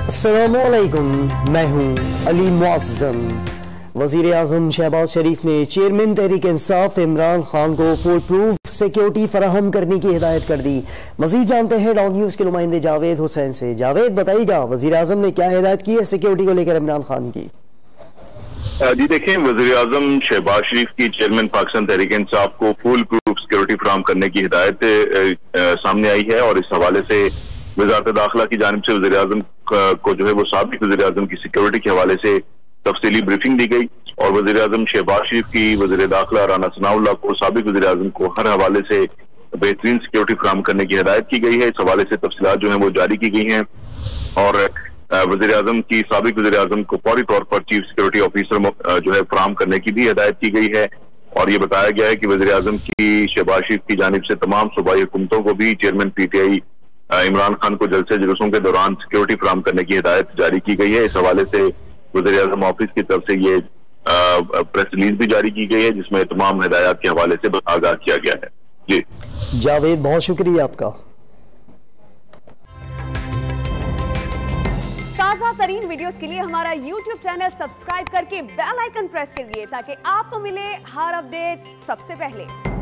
अस्सलामुअलैकुम, मैं हूँ अली मुअज़्ज़म। वज़ीर आज़म शहबाज शरीफ ने चेयरमैन तहरीक इंसाफ इमरान खान को फुल प्रूफ सिक्योरिटी फराहम करने की हिदायत कर दी। मज़ीद जानते हैं डॉग न्यूज़ के नुमाइंदे जावेद हुसैन से। जावेद, बताइएगा वज़ीर आज़म ने क्या हिदायत की है सिक्योरिटी को लेकर इमरान खान की? जी देखें, वज़ीर आज़म शहबाज शरीफ की चेयरमैन पाकिस्तान तहरीक इंसाफ को फुल प्रूफ सिक्योरिटी फराहम करने की हिदायत सामने आई है और इस हवाले से वज़ारत दाखिला की जानिब से वज़ीर आज़म को जो है वो साबिक वज़ीर आज़म की सिक्योरिटी के हवाले से तफसीली ब्रीफिंग दी गई और वज़ीर आज़म शहबाज शरीफ की वज़ीर दाखिला राना सनाउल्लाह को साबिक वज़ीर आज़म को हर हवाले से बेहतरीन सिक्योरिटी फराहम करने की हिदायत की गई है। इस हवाले से तफसीलात जो है वो जारी की गई हैं और वज़ीर आज़म की साबिक वज़ीर आज़म को फौरी तौर पर चीफ सिक्योरिटी ऑफिसर जो है फराहम करने की भी हिदायत की गई है और ये बताया गया है कि वज़ीर आज़म की शहबाज शरीफ की जानिब से तमाम सूबाई हुकूमतों को भी चेयरमैन पीटीआई इमरान खान को जलसे जुलूसों के दौरान सिक्योरिटी फराहम करने की हिदायत जारी की गई है। इस हवाले से वज़ीर आज़म ऑफिस की तरफ से ये प्रेस रिलीज भी जारी की गई है जिसमें तमाम हिदायत के हवाले से आगाह किया गया है। जी जावेद, बहुत शुक्रिया आपका। ताज़ा तरीन वीडियोस के लिए हमारा YouTube चैनल सब्सक्राइब करके बेल आइकन प्रेस करिए ताकि आपको मिले हर अपडेट सबसे पहले।